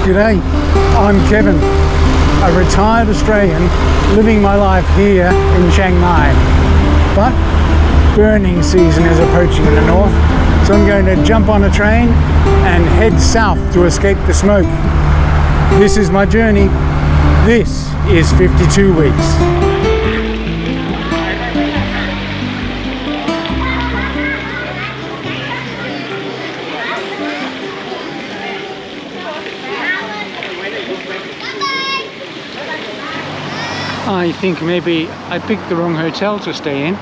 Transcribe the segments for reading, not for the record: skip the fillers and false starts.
G'day, I'm Kevin, a retired Australian living my life here in Chiang Mai. But burning season is approaching in the north, so I'm going to jump on a train and head south to escape the smoke. This is my journey. This is 52 weeks. I think maybe I picked the wrong hotel to stay in.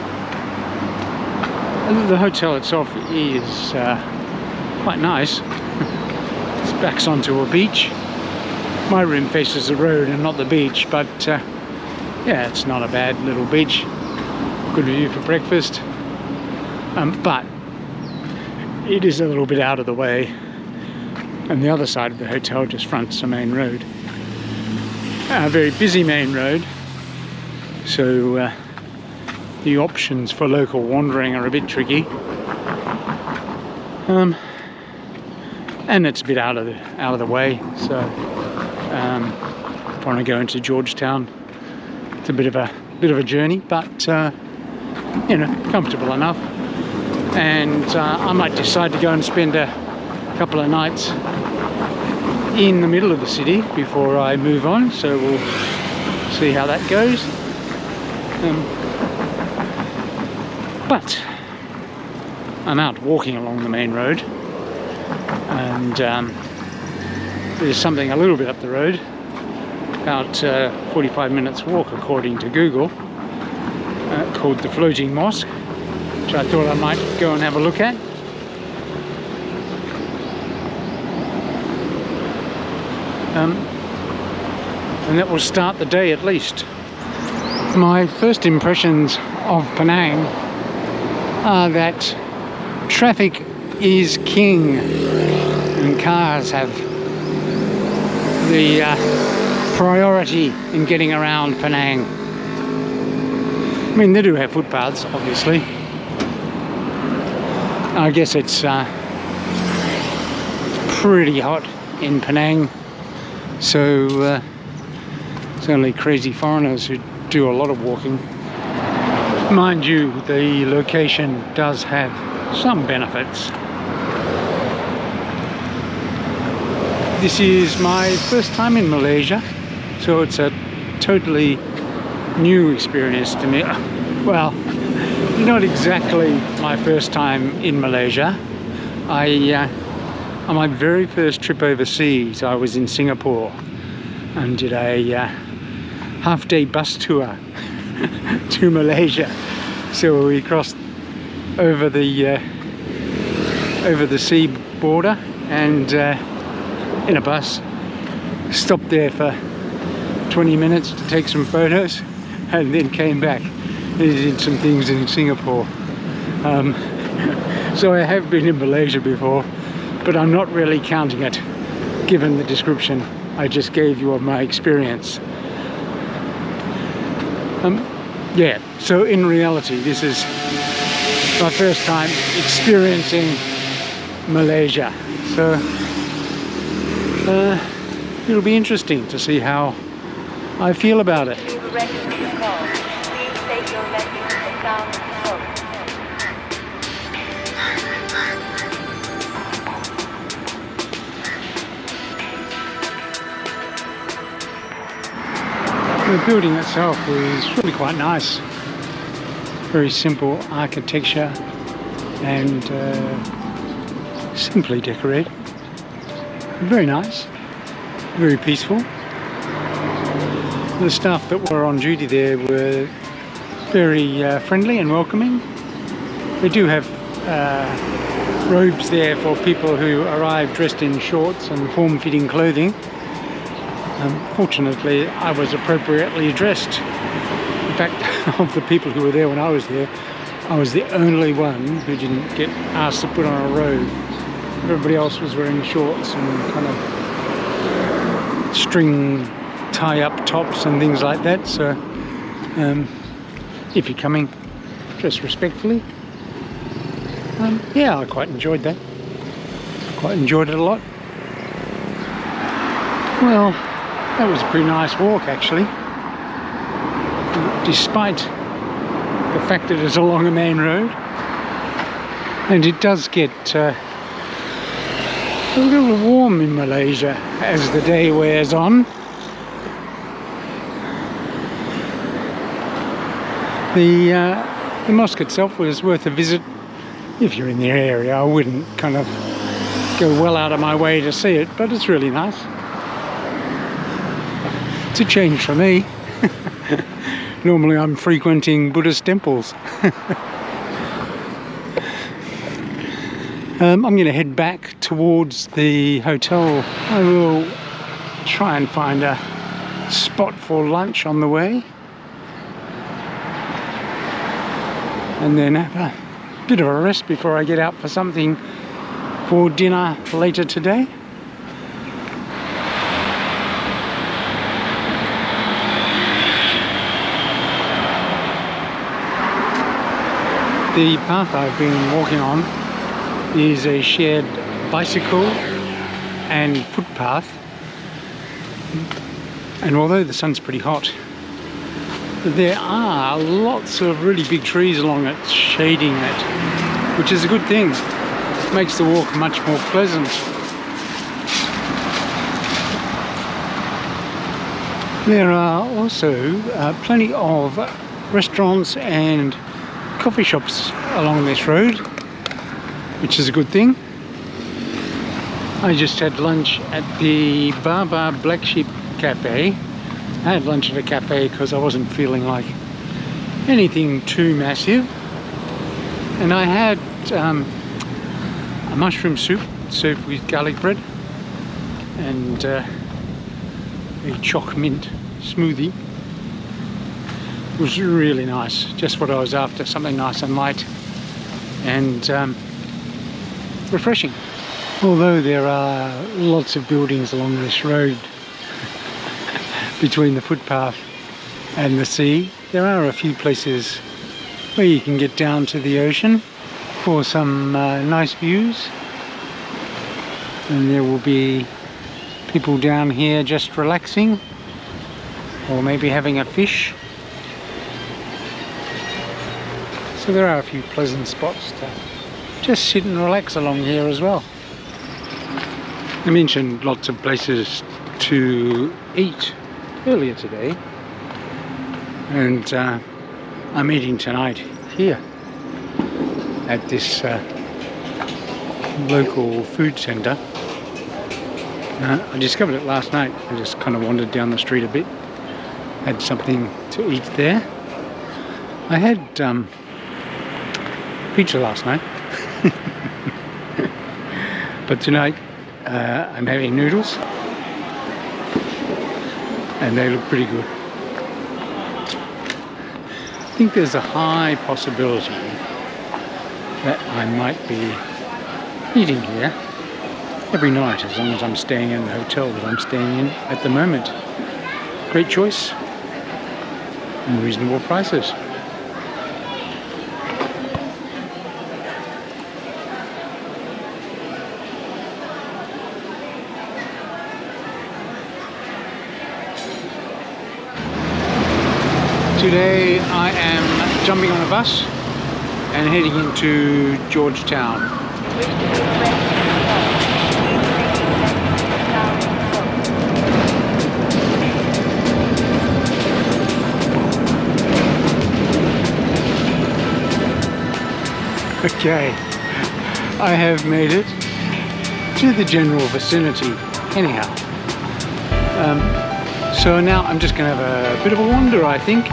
The hotel itself is quite nice. It backs onto a beach. My room faces the road and not the beach, but yeah, it's not a bad little beach. Good view for breakfast. But it is a little bit out of the way, and the other side of the hotel just fronts a main road. A very busy main road. So the options for local wandering are a bit tricky, and it's a bit out of the way. So if I want to go into Georgetown, it's a bit of a journey, but you know, comfortable enough. And I might decide to go and spend a couple of nights in the middle of the city before I move on. So we'll see how that goes. But I'm out walking along the main road, and there's something a little bit up the road, about 45 minutes walk according to Google, called the Floating Mosque, which I thought I might go and have a look at. And that will start the day at least. My first impressions of Penang are that traffic is king, and cars have the priority in getting around Penang. I mean, they do have footpaths, obviously. I guess it's pretty hot in Penang, so it's only crazy foreigners who do a lot of walking. Mind you, the location does have some benefits. This is my first time in Malaysia, so it's a totally new experience to me. Well, not exactly my first time in Malaysia. On my very first trip overseas, I was in Singapore and did a half-day bus tour to Malaysia. So we crossed over the sea border and in a bus, stopped there for 20 minutes to take some photos, and then came back and did some things in Singapore. So I have been in Malaysia before, but I'm not really counting it given the description I just gave you of my experience. Yeah, so in reality, this is my first time experiencing Malaysia. So it'll be interesting to see how I feel about it. The building itself was really quite nice. Very simple architecture and simply decorated. Very nice, very peaceful. The staff that were on duty there were very friendly and welcoming. They do have robes there for people who arrive dressed in shorts and form-fitting clothing. Fortunately, I was appropriately dressed. In fact, of the people who were there when I was there, I was the only one who didn't get asked to put on a robe. Everybody else was wearing shorts and kind of string tie-up tops and things like that. So if you're coming, dress respectfully. Yeah, I quite enjoyed that. Quite enjoyed it a lot. Well, that was a pretty nice walk actually, despite the fact that it's along a main road, and it does get a little warm in Malaysia as the day wears on. The mosque itself was worth a visit if you're in the area. I wouldn't kind of go well out of my way to see it, but it's really nice. It's a change for me. Normally I'm frequenting Buddhist temples. I'm going to head back towards the hotel. I will try and find a spot for lunch on the way, and then have a bit of a rest before I get out for something for dinner later today. The path I've been walking on is a shared bicycle and footpath, and although the sun's pretty hot, there are lots of really big trees along it shading it, which is a good thing. It makes the walk much more pleasant. There are also plenty of restaurants and coffee shops along this road, which is a good thing. I just had lunch at the Baba Black Sheep Cafe. I had lunch at a cafe because I wasn't feeling like anything too massive, and I had a mushroom soup served with garlic bread and a choc mint smoothie. It was really nice, just what I was after, something nice and light and refreshing. Although there are lots of buildings along this road between the footpath and the sea, there are a few places where you can get down to the ocean for some nice views, and there will be people down here just relaxing or maybe having a fish. So there are a few pleasant spots to just sit and relax along here as well. I mentioned lots of places to eat earlier today, and I'm eating tonight here at this local food centre. I discovered it last night. I just kind of wandered down the street a bit, had something to eat there. I had pizza last night, but tonight I'm having noodles, and they look pretty good. I think there's a high possibility that I might be eating here every night, as long as I'm staying in the hotel that I'm staying in at the moment. Great choice and reasonable prices. Today I am jumping on a bus and heading into Georgetown. Okay, I have made it to the general vicinity anyhow. So now I'm just going to have a bit of a wander, I think.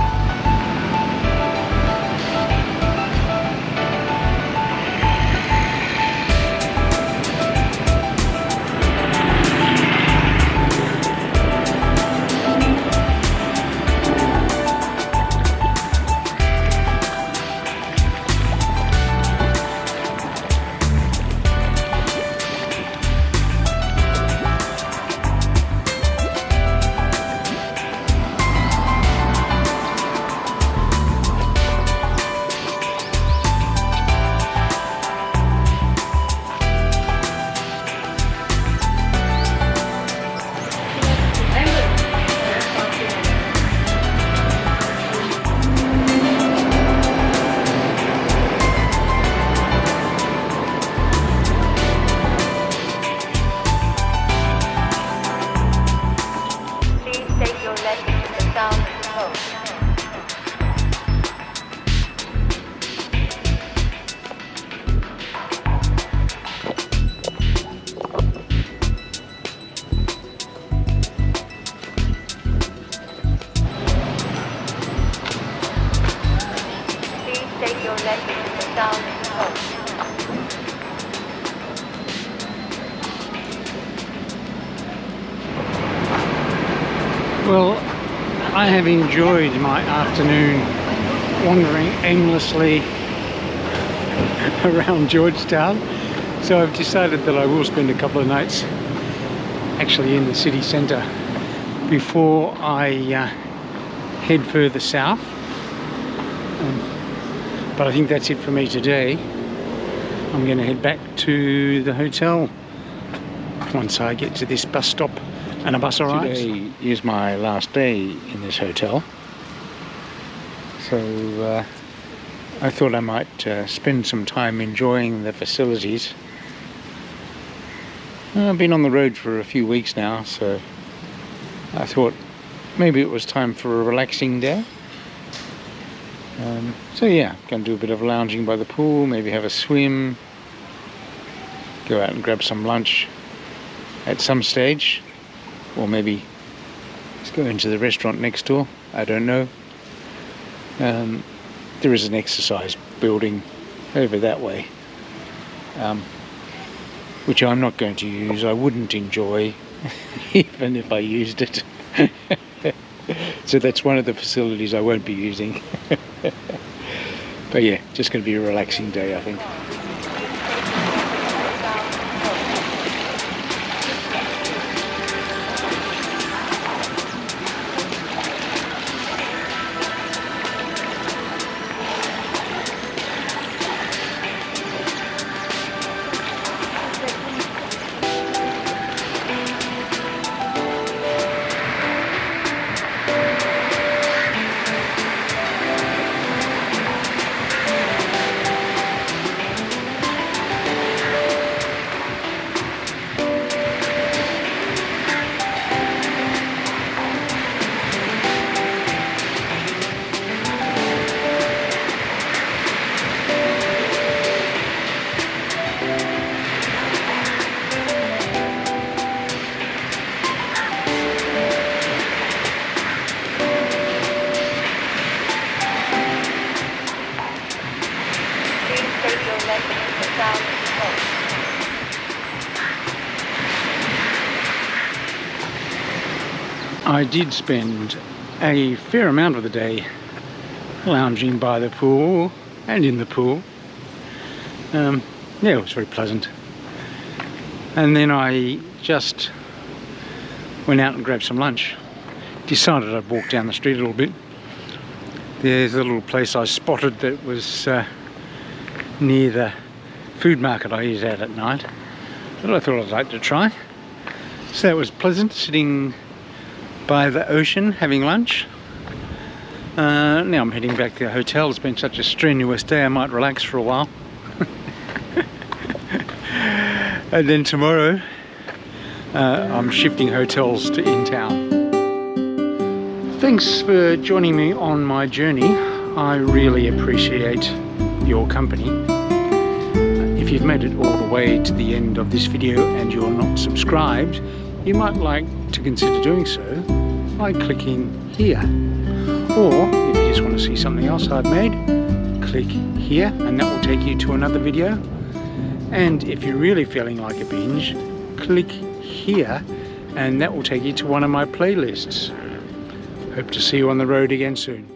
Well, I have enjoyed my afternoon wandering aimlessly around Georgetown, so I've decided that I will spend a couple of nights actually in the city centre before I head further south. But I think that's it for me today. I'm going to head back to the hotel once I get to this bus stop and a bus arrives. Today is my last day in this hotel, so I thought I might spend some time enjoying the facilities. I've been on the road for a few weeks now, so I thought maybe it was time for a relaxing day. So yeah, going to do a bit of lounging by the pool, maybe have a swim, go out and grab some lunch at some stage, or maybe let's go into the restaurant next door. I don't know. There is an exercise building over that way, which I'm not going to use. I wouldn't enjoy even if I used it. So that's one of the facilities I won't be using. But yeah, just going to be a relaxing day, I think. I did spend a fair amount of the day lounging by the pool and in the pool. Yeah, it was very pleasant. And then I just went out and grabbed some lunch. Decided I'd walk down the street a little bit. There's a little place I spotted that was near the food market I use out at night that I thought I'd like to try. So that was pleasant, sitting by the ocean having lunch. Now I'm heading back to the hotel. It's been such a strenuous day, I might relax for a while. And then tomorrow I'm shifting hotels to in town. Thanks for joining me on my journey. I really appreciate your company. If you've made it all the way to the end of this video and you're not subscribed, you might like to consider doing so by clicking here. Or if you just want to see something else I've made, click here and that will take you to another video. And if you're really feeling like a binge, click here and that will take you to one of my playlists. Hope to see you on the road again soon.